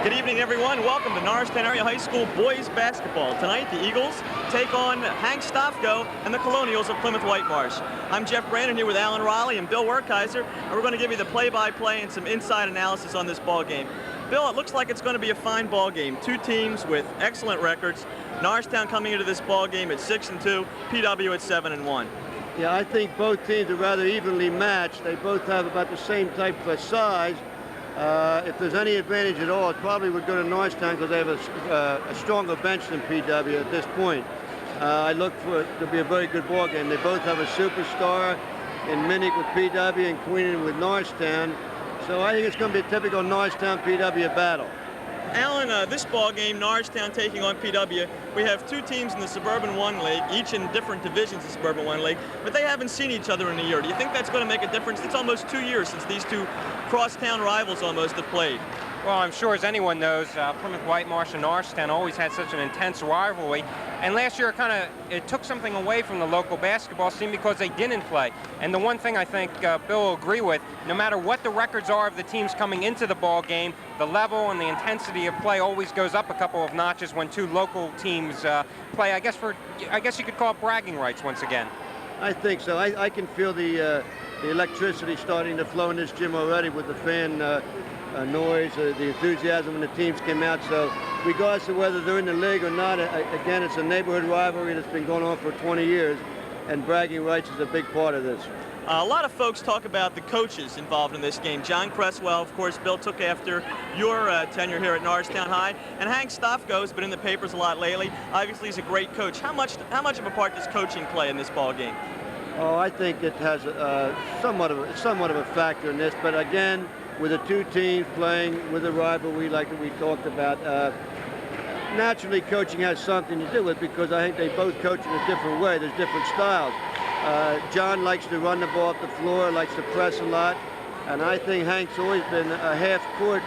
Good evening, everyone. Welcome to Norristown Area High School boys basketball. Tonight, the Eagles take on Hank Stofko and the Colonials of Plymouth Whitemarsh. I'm Jeff Brandon here with Alan Riley and Bill Werkheiser, and we're going to give you the play-by-play and some inside analysis on this ball game. Bill, it looks like it's going to be a fine ball game. Two teams with excellent records. Norristown coming into this ball game at 6-2, PW at 7-1. Yeah, I think both teams are rather evenly matched. They both have about the same type of size. If there's any advantage at all, it probably would go to Norristown because they have a stronger bench than PW at this point. I look for it to be a very good ball game. They both have a superstar in Minnick with PW and Queenan with Norristown. So I think it's going to be a typical Norristown-PW battle. Alan, this ball game, Norristown taking on PW, we have two teams in the Suburban 1 League, each in different divisions of Suburban 1 League, but they haven't seen each other in a year. Do you think that's going to make a difference? It's almost 2 years since these two crosstown rivals almost have played. Well, I'm sure, as anyone knows, Plymouth Whitemarsh and Norristown always had such an intense rivalry. And last year, it took something away from the local basketball scene because they didn't play. And the one thing I think Bill will agree with, no matter what the records are of the teams coming into the ball game, the level and the intensity of play always goes up a couple of notches when two local teams play. I guess you could call it bragging rights once again. I think so. I can feel the electricity starting to flow in this gym already with the fan noise, the enthusiasm when the teams came out. So regardless of whether they're in the league or not, again, it's a neighborhood rivalry that's been going on for 20 years, and bragging rights is a big part of this. A lot of folks talk about the coaches involved in this game. John Cresswell, of course, Bill, took after your tenure here at Norristown High, and Hank Stofko has been in the papers a lot lately. Obviously, he's a great coach. How much of a part does coaching play in this ball game? Oh, I think it has somewhat of a factor in this, but again, with the two teams playing with a rivalry like we talked about, naturally coaching has something to do with it because I think they both coach in a different way. There's different styles. John likes to run the ball up the floor, likes to press a lot, and I think Hank's always been a half-court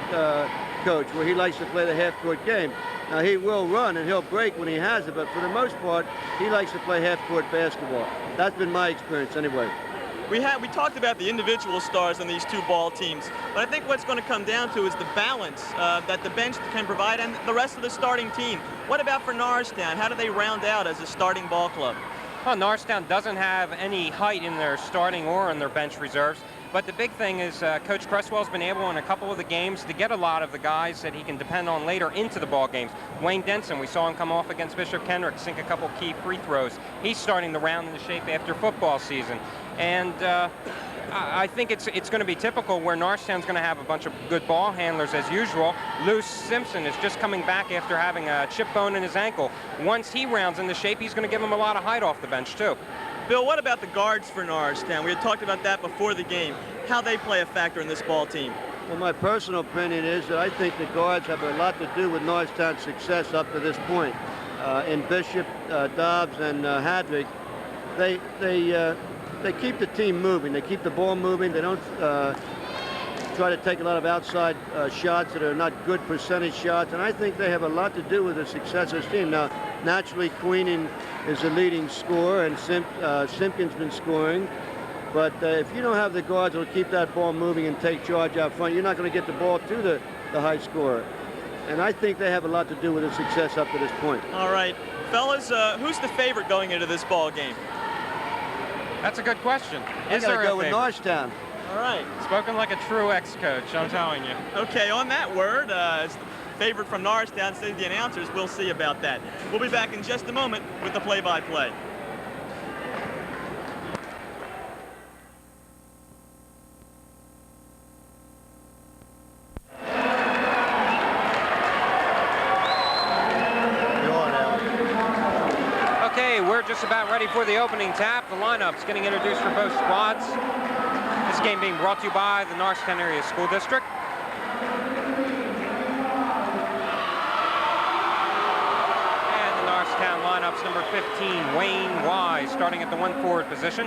coach where he likes to play the half-court game. Now, he will run and he'll break when he has it, but for the most part, he likes to play half-court basketball. That's been my experience anyway. We talked about the individual stars on these two ball teams, but I think what's going to come down to is the balance that the bench can provide and the rest of the starting team. What about for Norristown? How do they round out as a starting ball club? Well, Norristown doesn't have any height in their starting or in their bench reserves, but the big thing is Coach Cresswell's been able in a couple of the games to get a lot of the guys that he can depend on later into the ball games. Wayne Denson, we saw him come off against Bishop Kendrick, sink a couple key free throws. He's starting to round into shape after football season. And I think it's going to be typical where Norristown's going to have a bunch of good ball handlers as usual. Lou Simpson is just coming back after having a chip bone in his ankle. Once he rounds into shape, he's going to give him a lot of height off the bench too. Bill, what about the guards for Norristown? We had talked about that before the game. How they play a factor in this ball team? Well, my personal opinion is that I think the guards have a lot to do with Norristown's success up to this point. In Bishop, Dobbs, and Hadrick, they keep the team moving. They keep the ball moving. They don't try to take a lot of outside shots that are not good percentage shots. And I think they have a lot to do with the success of this team. Now, naturally, Queenan is the leading scorer, and Simpkins been scoring. But if you don't have the guards who will keep that ball moving and take charge out front, you're not going to get the ball to the high scorer. And I think they have a lot to do with the success up to this point. All right. Fellas, who's the favorite going into this ball game? That's a good question. Is there a go with Norristown? All right. Spoken like a true ex-coach, I'm telling you. Okay, on that word, as the favorite from Norristown says the announcers, we'll see about that. We'll be back in just a moment with the play-by-play. We're just about ready for the opening tap. The lineup's getting introduced for both squads. This game being brought to you by the Norristown Area School District. And the Norristown lineup's number 15, Wayne Wise, starting at the 1 forward position.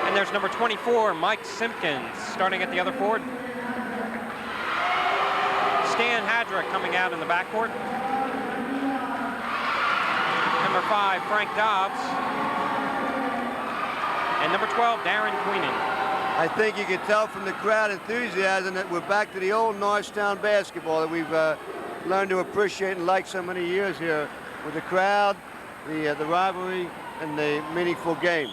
And there's number 24, Mike Simpkins, starting at the other forward. Stan Hadrick coming out in the backcourt. Number 5, Frank Dobbs. And number 12, Darren Queenan. I think you can tell from the crowd enthusiasm that we're back to the old Norristown basketball that we've learned to appreciate and like so many years here, with the crowd, the rivalry, and the meaningful game.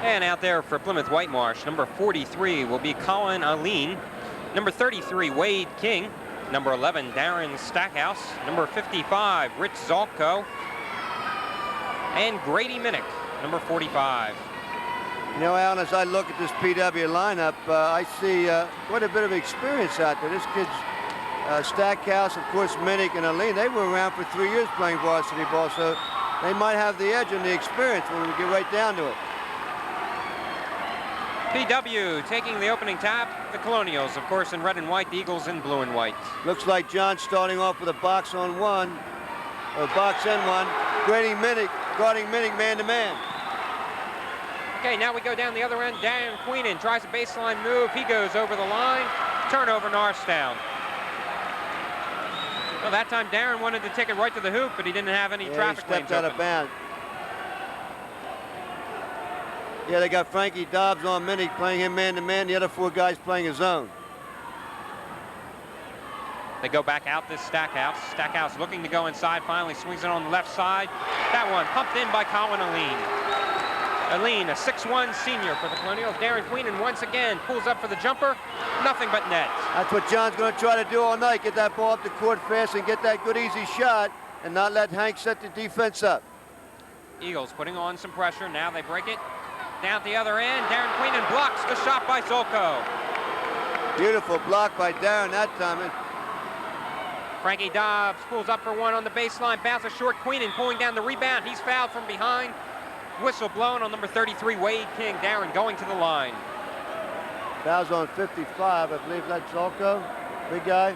And out there for Plymouth Whitemarsh, number 43 will be Colin Aline. Number 33, Wade King. Number 11, Darren Stackhouse. Number 55, Rich Zolko. And Grady Minnick, number 45. You know, Alan, as I look at this PW lineup, I see quite a bit of experience out there. This kid's Stackhouse, of course, Minnick and Aline, they were around for 3 years playing varsity ball, so they might have the edge on the experience when we get right down to it. PW taking the opening tap. The Colonials, of course, in red and white. The Eagles in blue and white. Looks like John starting off with a box on one, or box and one. Grady Minnick guarding Minnick man-to-man. Okay, now we go down the other end. Dan Queenan tries a baseline move. He goes over the line. Turnover, Norristown. Well, that time Darren wanted to take it right to the hoop, but he didn't have any traffic lanes open. He stepped out of bounds. Yeah, they got Frankie Dobbs on Minnick playing him man-to-man. The other 4 guys playing his zone. They go back out this Stackhouse. Stackhouse looking to go inside, finally swings it on the left side. That one pumped in by Colin Aline. Aline, a 6'1" senior for the Colonials. Darren Queenan once again pulls up for the jumper. Nothing but net. That's what John's going to try to do all night. Get that ball up the court fast and get that good easy shot and not let Hank set the defense up. Eagles putting on some pressure. Now they break it. Down at the other end, Darren Queenan blocks the shot by Zolko. Beautiful block by Darren that time. Frankie Dobbs pulls up for one on the baseline, bounces short. Queenan pulling down the rebound. He's fouled from behind. Whistle blown on number 33, Wade King. Darren going to the line. Foul's on 55, I believe that's Zolko, big guy.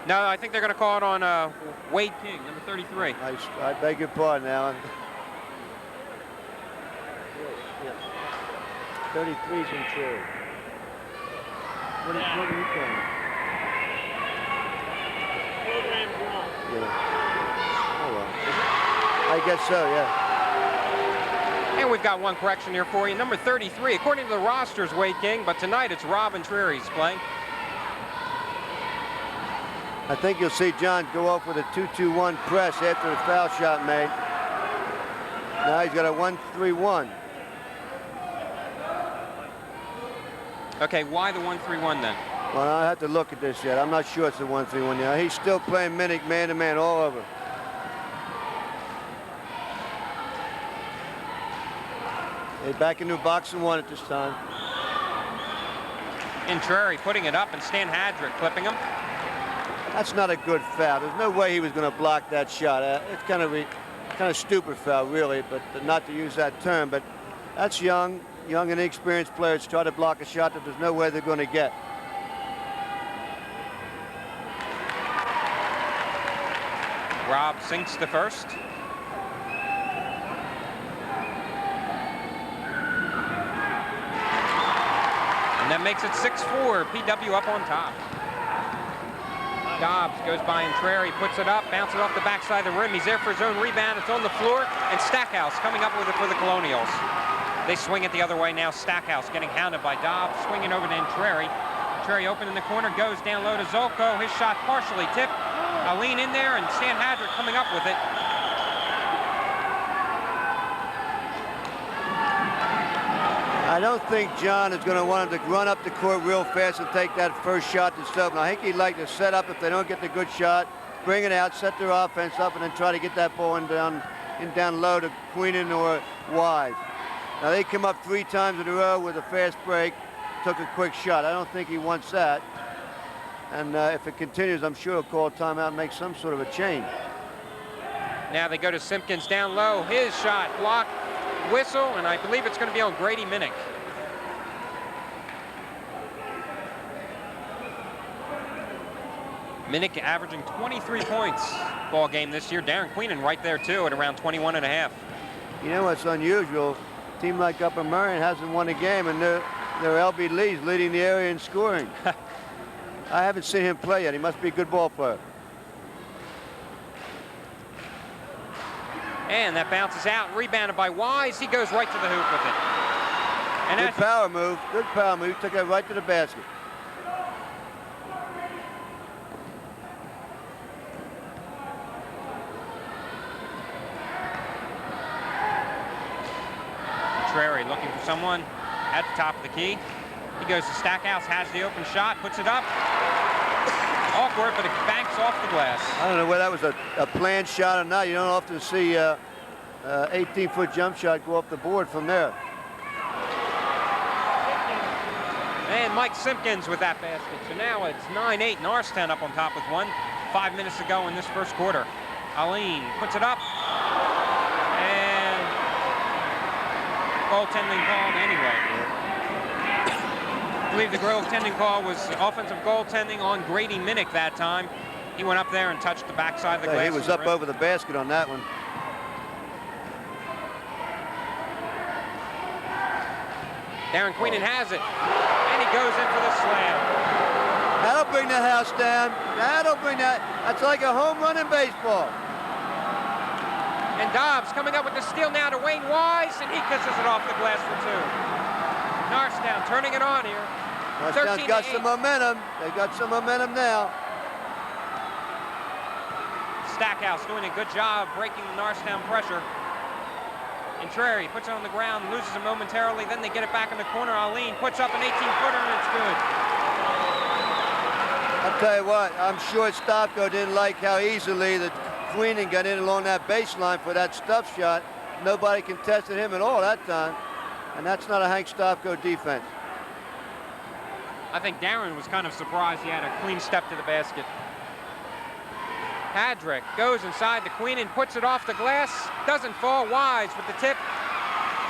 No, I think they're going to call it on Wade King, number 33. I beg your pardon, Alan. 33's in true. What are you calling? Program wrong. Yeah. Oh, well. I guess so, yeah. And we've got one correction here for you. Number 33, according to the rosters, Wade King, but tonight it's Robin Trier's playing. I think you'll see John go off with a 2-2-1 press after the foul shot made. Now he's got a 1-3-1. Okay, why the 1-3-1 then? Well, I have to look at this yet. I'm not sure it's a 1-3-1 yet. He's still playing Minnick man-to-man all over. They're back into box and one at this time. Intrari putting it up and Stan Hadrick clipping him. That's not a good foul. There's no way he was going to block that shot. It's kind of stupid foul, really, but not to use that term. But that's young and inexperienced players try to block a shot that there's no way they're going to get. Rob sinks the first. And that makes it 6-4. PW up on top. Dobbs goes by Intrari, puts it up, bounces off the backside of the rim. He's there for his own rebound. It's on the floor, and Stackhouse coming up with it for the Colonials. They swing it the other way now. Stackhouse getting hounded by Dobbs, swinging over to Intrari. Intrari open in the corner, goes down low to Zolko. His shot partially tipped. Aline in there, and Stan Hadrick coming up with it. I don't think John is going to want him to run up the court real fast and take that first shot to stop. I think he'd like to set up if they don't get the good shot, bring it out, set their offense up, and then try to get that ball in down low to Queenan or Wise. Now they come up 3 times in a row with a fast break, took a quick shot. I don't think he wants that. And if it continues, I'm sure he'll call a timeout and make some sort of a change. Now they go to Simpkins down low. His shot blocked. Whistle, and I believe it's going to be on Grady Minnick. Minnick averaging 23 points ball game this year. Darren Queenan right there too at around 21.5. You know what's unusual? A team like Upper Merion hasn't won a game, and their LB Lee's leading the area in scoring. I haven't seen him play yet. He must be a good ball player. And that bounces out, rebounded by Wise. He goes right to the hoop with it. And Good power move. Good power move. Took it right to the basket. Contrary looking for someone at the top of the key. He goes to Stackhouse, has the open shot, puts it up. Awkward, but it banks off the glass. I don't know whether that was a planned shot or not. You don't often see 18-foot jump shot go off the board from there. And Mike Simpkins with that basket. So now it's 9-8. Norristown up on top with one. 5 minutes to go in this first quarter. Aline puts it up. And goaltending called anyway. I believe the goaltending call was offensive goaltending on Grady Minnick that time. He went up there and touched the backside of the glass. He was up over the basket on that one. Darren Queenan has it, and he goes in for the slam. That'll bring the house down. That'll bring that. That's like a home run in baseball. And Dobbs coming up with the steal now to Wayne Wise, and he kisses it off the glass for two. Norristown turning it on here. Norristown's got some momentum. They got some momentum now. Stackhouse doing a good job breaking the Norristown pressure. Contrary puts it on the ground, loses it momentarily, then they get it back in the corner. Aline puts up an 18-footer, and it's good. I'll tell you what, I'm sure Stavko didn't like how easily that Queenan got in along that baseline for that stuff shot. Nobody contested him at all that time. And that's not a Hank Stavko defense. I think Darren was kind of surprised he had a clean step to the basket. Hadrick goes inside to Queenan, puts it off the glass, doesn't fall. Wise with the tip.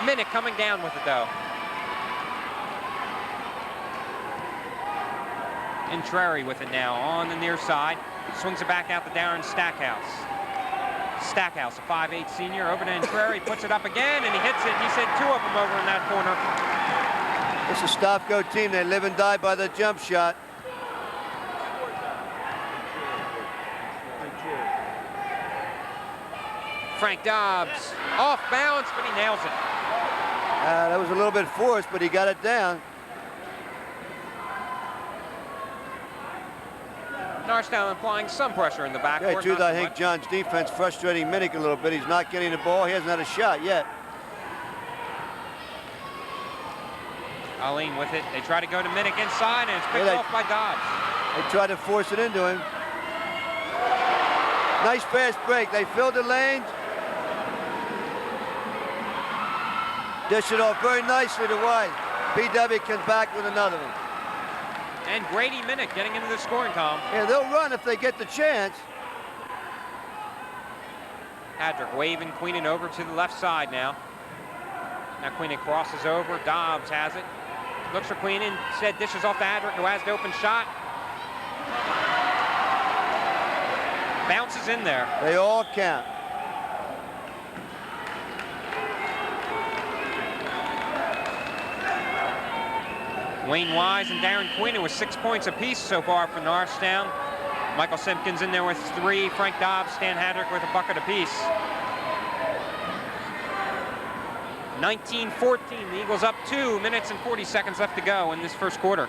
Minnick coming down with it though. Contrary with it now on the near side. Swings it back out to Darren Stackhouse. Stackhouse, a 5'8" senior, over to Contrary, puts it up again, and he hits it. He said two of them over in that corner. This is a Stavko team. They live and die by the jump shot. Frank Dobbs, off balance, but he nails it. That was a little bit forced, but he got it down. Norristown applying some pressure in the backcourt. Yeah, truth, I think John's defense frustrating Minnick a little bit. He's not getting the ball. He hasn't had a shot yet. Aline with it. They try to go to Minnick inside, and it's picked off by Dobbs. They tried to force it into him. Nice fast break. They filled the lanes. Dish it off very nicely to Wise. PW comes back with another one. And Grady Minnick getting into the scoring column. Yeah, they'll run if they get the chance. Hadrick waving Queenan over to the left side now. Now Queenan crosses over. Dobbs has it. Looks for Queenan. Instead dishes off to Hadrick, who has the open shot. Bounces in there. They all count. Wayne Wise and Darren Queenan with 6 points apiece so far for Norristown. Michael Simpkins in there with 3. Frank Dobbs, Stan Hadrick with a bucket apiece. 19-14, the Eagles up 2 minutes and 40 seconds left to go in this first quarter.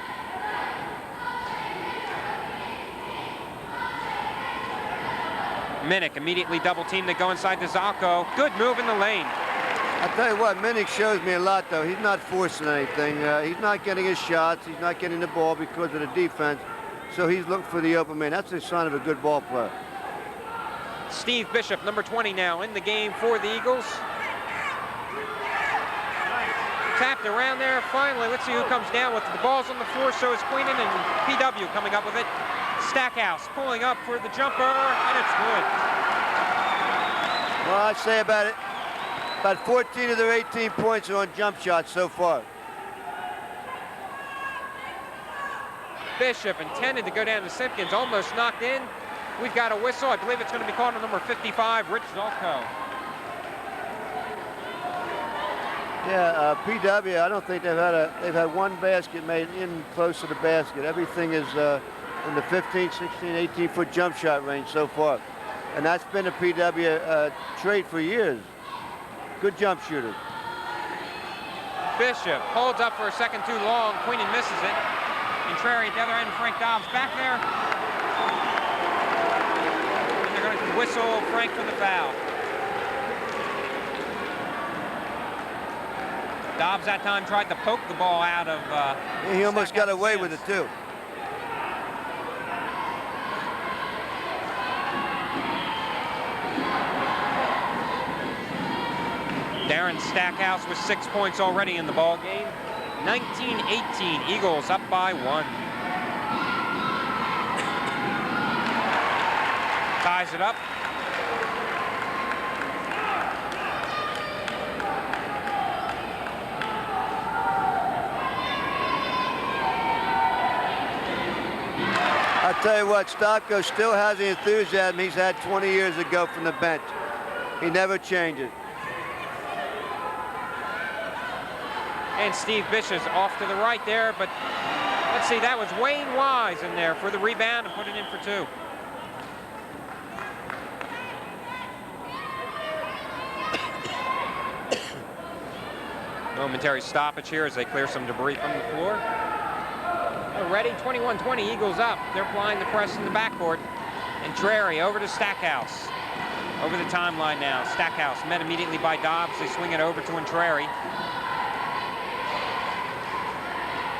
Minnick immediately double teamed. They go inside to Zalko. Good move in the lane. I'll tell you what, Minnick shows me a lot, though. He's not forcing anything. He's not getting his shots. He's not getting the ball because of the defense. So he's looking for the open man. That's a sign of a good ball player. Steve Bishop, number 20 now in the game for the Eagles. Tapped around there. Finally, let's see who comes down with it. The ball's on the floor, so is Queenan, and PW coming up with it. Stackhouse pulling up for the jumper, and it's good. Well, I'd say about it. About 14 of their 18 points are on jump shots so far. Bishop intended to go down to Simpkins, almost knocked in. We've got a whistle. I believe it's going to be called on number 55, Rich Zalko. Yeah, PW, I don't think they've had one basket made in close to the basket. Everything is in the 15, 16, 18-foot jump shot range so far. And that's been a PW trait for years. Good jump shooter. Bishop holds up for a second too long. Queenan misses it. Contrary at the other end, Frank Dobbs back there. And they're going to whistle Frank for the foul. Dobbs that time tried to poke the ball out of He almost got away with it too. Darren Stackhouse with 6 points already in the ball game. 19-18, Eagles up by 1. Ties it up. I'll tell you what, Stopko still has the enthusiasm he's had 20 years ago from the bench. He never changes. And Steve Bishop's off to the right there, but let's see, that was Wayne Wise in there for the rebound and put it in for 2. Momentary stoppage here as they clear some debris from the floor. They're ready, 21-20, Eagles up. They're applying the press in the backcourt. And Trary over to Stackhouse. Over the timeline now. Stackhouse met immediately by Dobbs. They swing it over to Trary.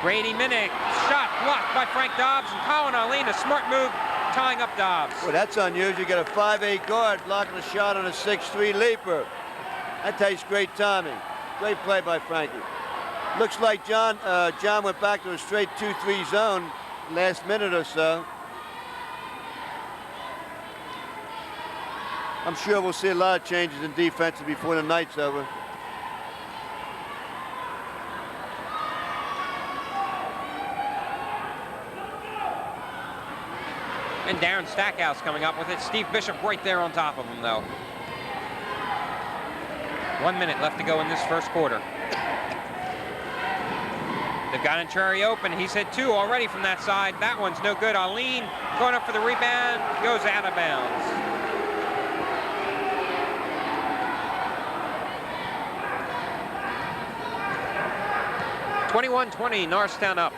Brady Minnick, shot blocked by Frank Dobbs, and Colin Arlene, a smart move, tying up Dobbs. Well, that's unusual. You got a 5'8" guard blocking a shot on a 6'3" leaper. That takes great timing. Great play by Frankie. Looks like John went back to a straight 2-3 zone last minute or so. I'm sure we'll see a lot of changes in defense before the night's over. And Darren Stackhouse coming up with it. Steve Bishop right there on top of him, though. 1 minute left to go in this first quarter. They've got Trary open. He's hit 2 already from that side. That one's no good. Arlene going up for the rebound, goes out of bounds. (21-20), Norristown up.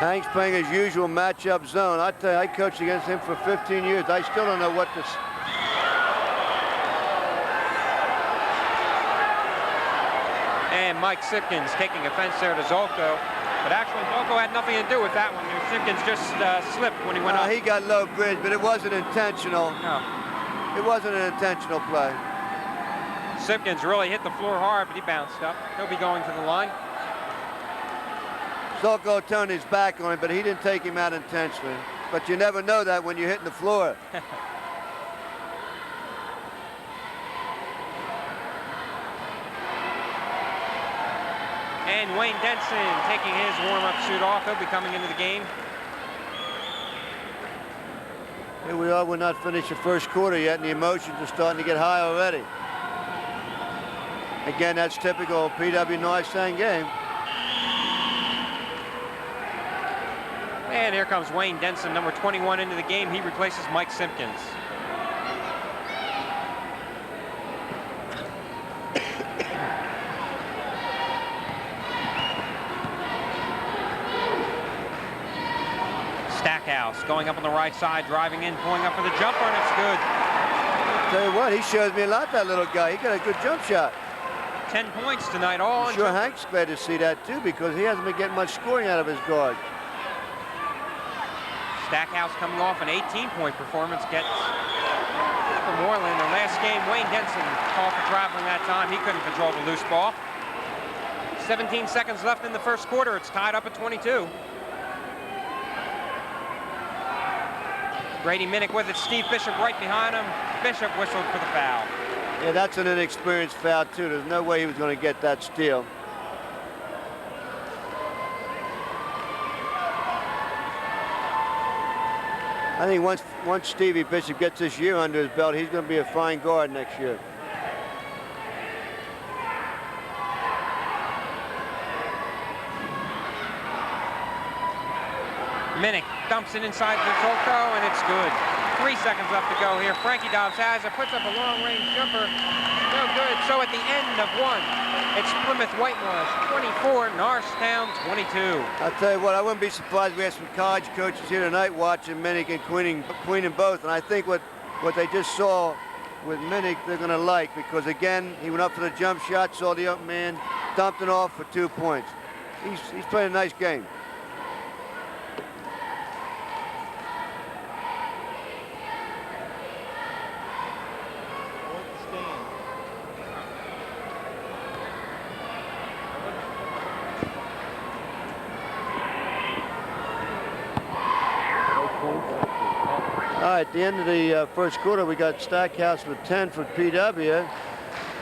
Hank's playing his usual matchup zone. I tell you, I coached against him for 15 years. I still don't know what this. And Mike Simpkins taking offense there to Zolko. But actually, Zolko had nothing to do with that one. Simpkins just slipped when he went up. He got low bridge, but it wasn't intentional. No. It wasn't an intentional play. Simpkins really hit the floor hard, but he bounced up. He'll be going to the line. Zolko turned his back on him, but he didn't take him out intentionally. But you never know that when you're hitting the floor. And Wayne Denson taking his warm-up suit off. He'll be coming into the game. Here we are. We're not finished the first quarter yet, and the emotions are starting to get high already. Again, that's typical PW Norristown game. And here comes Wayne Denson, number 21 into the game. He replaces Mike Simpkins. Stackhouse going up on the right side, driving in, pulling up for the jumper, and it's good. Tell you what, he shows me a lot, that little guy. He got a good jump shot. 10 points tonight, all. I'm sure Hank's glad to see that too, because he hasn't been getting much scoring out of his guard. Stackhouse coming off an 18-point performance, gets for Moreland. Their last game, Wayne Denson called for traveling that time. He couldn't control the loose ball. 17 seconds left in the first quarter. It's tied up at 22. Brady Minnick with it. Steve Bishop right behind him. Bishop whistled for the foul. Yeah, that's an inexperienced foul too. There's no way he was going to get that steal. I think once Stevie Bishop gets this year under his belt, he's going to be a fine guard next year. Minnick dumps dumps it inside the Zolko, and it's good. 3 seconds left to go here. Frankie Dobbs has it, puts up a long-range jumper. No good. So at the end of one, it's Plymouth Whitemarsh 24, Norristown 22. I'll tell you what, I wouldn't be surprised if we have some college coaches here tonight watching Minnick and Queenan both. And I think what they just saw with Minnick, they're going to like, because again, he went up for the jump shot, saw the open man, dumped it off for 2 points. He's playing a nice game. All right, at the end of the first quarter, we got Stackhouse with 10 for PW,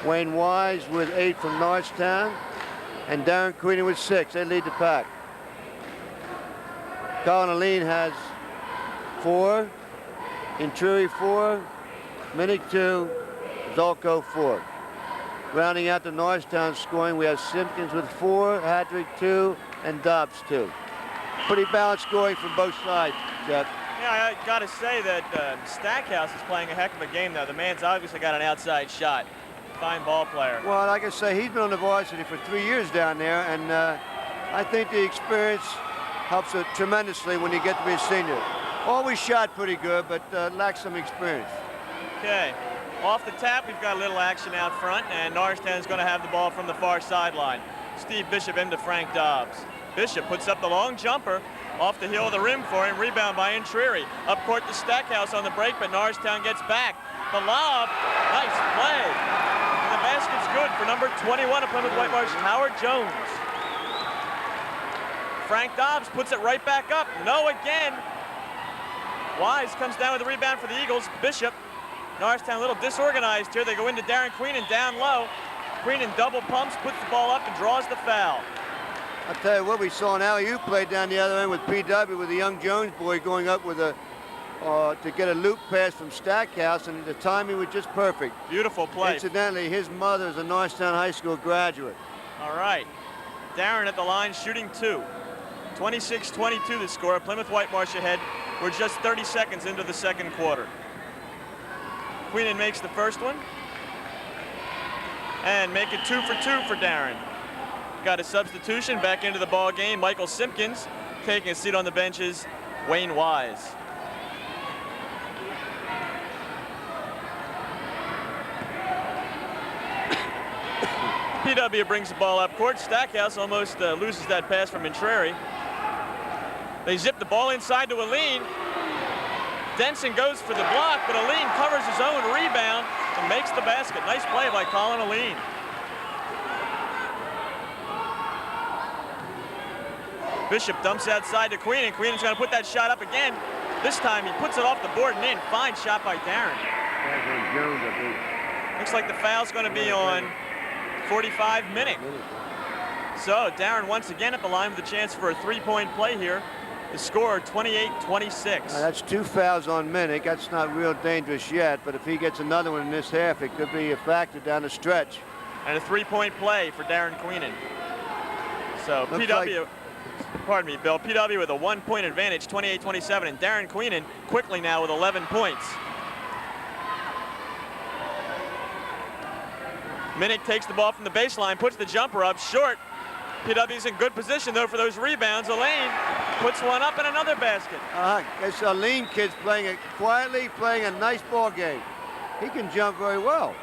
Wayne Wise with 8 from Norristown, and Darren Queenan with 6. They lead the pack. Colin Aline has 4, Intrury 4, Minnick 2, Zolko 4. Rounding out the Norristown scoring, we have Simpkins with 4, Hadrick 2, and Dobbs 2. Pretty balanced scoring from both sides, Jeff. Yeah, I got to say that Stackhouse is playing a heck of a game, though. The man's obviously got an outside shot. Fine ball player. Well, like I say, he's been on the varsity for 3 years down there, and I think the experience helps it tremendously when you get to be a senior. Always shot pretty good, but lacks some experience. Okay. Off the tap, we've got a little action out front, and Norristown's going to have the ball from the far sideline. Steve Bishop into Frank Dobbs. Bishop puts up the long jumper. Off the heel of the rim for him, rebound by Intrury. Up court to Stackhouse on the break, but Norristown gets back. The lob, nice play. And the basket's good for number 21 of Plymouth Whitemarsh, Howard Jones. Frank Dobbs puts it right back up. No again. Wise comes down with the rebound for the Eagles. Bishop, Norristown a little disorganized here. They go into Darren Queenan down low. Queenan double pumps, puts the ball up and draws the foul. I'll tell you what, we saw an alley-oop play down the other end with PW with the young Jones boy going up with a to get a loop pass from Stackhouse, and the timing was just perfect. Beautiful play. Incidentally, his mother is a Norristown High School graduate. All right. Darren at the line shooting 2. 26-22 the score. Plymouth Whitemarsh ahead. We're just 30 seconds into the second quarter. Queenan makes the first one. And make it 2 for 2 for Darren. Got a substitution back into the ball game. Michael Simpkins taking a seat on the benches. Wayne Wise. PW brings the ball up court. Stackhouse almost loses that pass from Intrury. They zip the ball inside to Aline. Denson goes for the block, but Aline covers his own rebound and makes the basket. Nice play by Colin Aline. Bishop dumps outside to Queenan. Queenan's going to put that shot up again. This time he puts it off the board and in. Fine shot by Darren. Looks like the foul's going to be on 45 Minnick. So Darren once again at the line with a chance for a three-point play here. The score 28-26. That's 2 fouls on Minnick. That's not real dangerous yet, but if he gets another one in this half, it could be a factor down the stretch. And a three-point play for Darren Queenan. So Looks PW, pardon me, Bill, PW with a 1-point advantage, 28-27, and Darren Queenan quickly now with 11 points. Minnick takes the ball from the baseline, puts the jumper up short. PW's in good position though for those rebounds. Aline puts one up and another basket. This Aline kid's playing it quietly, playing a nice ball game. He can jump very well.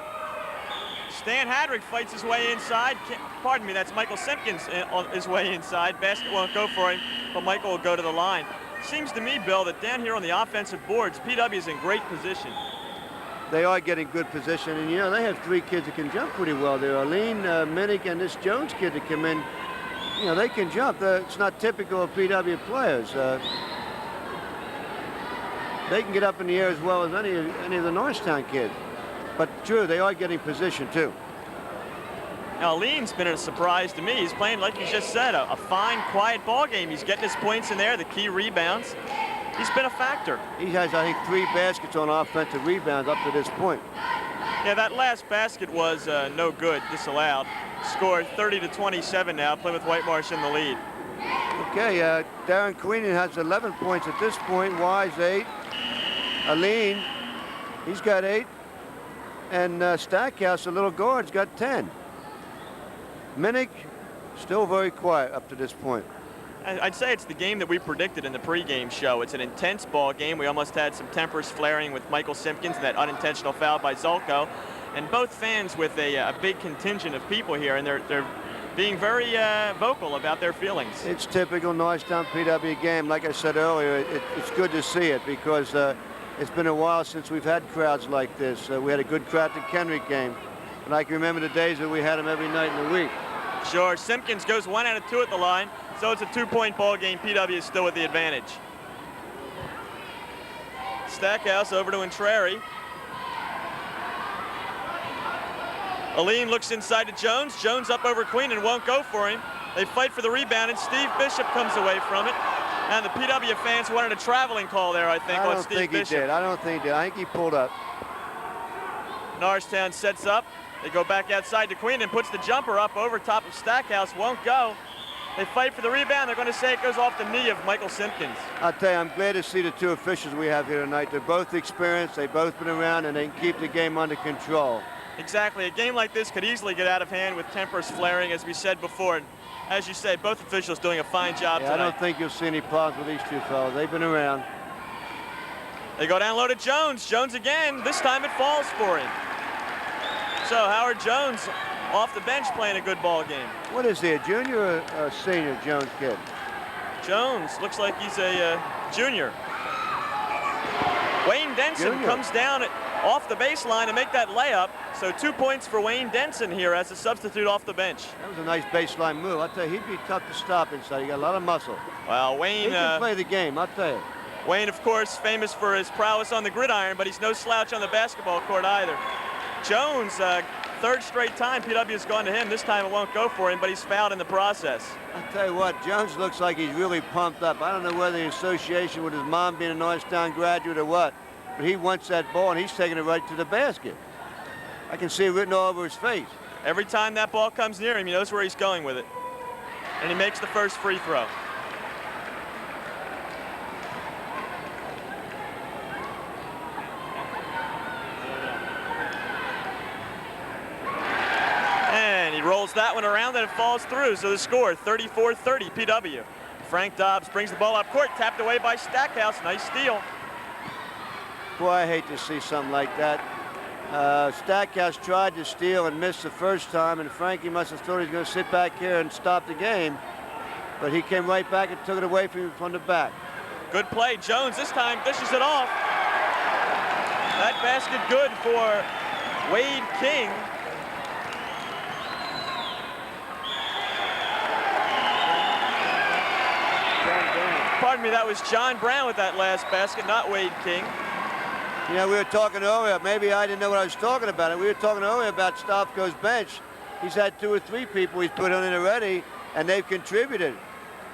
Stan Hadrick fights his way inside. Pardon me, that's Michael Simpkins on his way inside. Basket won't go for him, but Michael will go to the line. Seems to me, Bill, that down here on the offensive boards, PW is in great position. They are getting good position, and you know, they have 3 kids that can jump pretty well there. Aline, Minnick, and this Jones kid that come in. You know, they can jump. It's not typical of PW players. They can get up in the air as well as any of the Norristown kids. But true, they are getting position too. Now, Aline's been a surprise to me. He's playing, like you just said, a fine, quiet ball game. He's getting his points in there, the key rebounds. He's been a factor. He has, I think, 3 baskets on offensive rebounds up to this point. Yeah, that last basket was no good, disallowed. Score 30-27 now, Plymouth Whitemarsh in the lead. Okay, Darren Queenan has 11 points at this point. Wise 8. Aline, he's got 8. And Stackhouse, the little guard's got 10. Minnick, still very quiet up to this point. I'd say it's the game that we predicted in the pregame show. It's an intense ball game. We almost had some tempers flaring with Michael Simpkins and that unintentional foul by Zolko. And both fans with a big contingent of people here, and they're being very vocal about their feelings. It's typical Norristown PW game. Like I said earlier, it's good to see it because it's been a while since we've had crowds like this. We had a good crowd at the Kenrick game, and I can remember the days that we had them every night in the week. Sure, Simpkins goes 1 out of 2 at the line, so it's a 2-point ball game. PW is still with the advantage. Stackhouse over to Intrari. Aline looks inside to Jones. Jones up over Queen and won't go for him. They fight for the rebound, and Steve Bishop comes away from it. And the PW fans wanted a traveling call there, I think, on Steve Bishop. I don't think he did. I think he pulled up. Norristown sets up. They go back outside to Queen and puts the jumper up over top of Stackhouse. Won't go. They fight for the rebound. They're going to say it goes off the knee of Michael Simpkins. I'll tell you, I'm glad to see the two officials we have here tonight. They're both experienced. They've both been around, and they can keep the game under control. Exactly. A game like this could easily get out of hand with tempers flaring, as we said before. And as you said, both officials doing a fine job tonight. I don't think you'll see any problems with these two fellas. They've been around. They go down low to Jones. Jones again. This time it falls for him. So Howard Jones off the bench playing a good ball game. What is he, a junior or a senior, Jones kid? Jones looks like he's a junior. Wayne Denson comes down off the baseline to make that layup. So 2 points for Wayne Denson here as a substitute off the bench. That was a nice baseline move. I'll tell you, he'd be tough to stop inside. He got a lot of muscle. Well, Wayne... He can play the game, I'll tell you. Wayne, of course, famous for his prowess on the gridiron, but he's no slouch on the basketball court either. Jones, third straight time PW has gone to him. This time it won't go for him, but he's fouled in the process. I'll tell you what, Jones looks like he's really pumped up. I don't know whether the association with his mom being a Norristown graduate or what, but he wants that ball, and he's taking it right to the basket. I can see it written all over his face. Every time that ball comes near him, he knows where he's going with it. And he makes the first free throw. And he rolls that one around and it falls through. So the score, 34-30 PW. Frank Dobbs brings the ball up court, tapped away by Stackhouse. Nice steal. Boy, I hate to see something like that. Stackhouse tried to steal and missed the first time, and Frankie must have thought he was going to sit back here and stop the game. But he came right back and took it away from the back. Good play. Jones this time dishes it off. That basket good for Wade King. Pardon me, that was John Brown with that last basket, not Wade King. You know, we were talking earlier, maybe I didn't know what I was talking about. We were talking earlier about Stofko's bench. He's had 2 or 3 people he's put on in already, and they've contributed.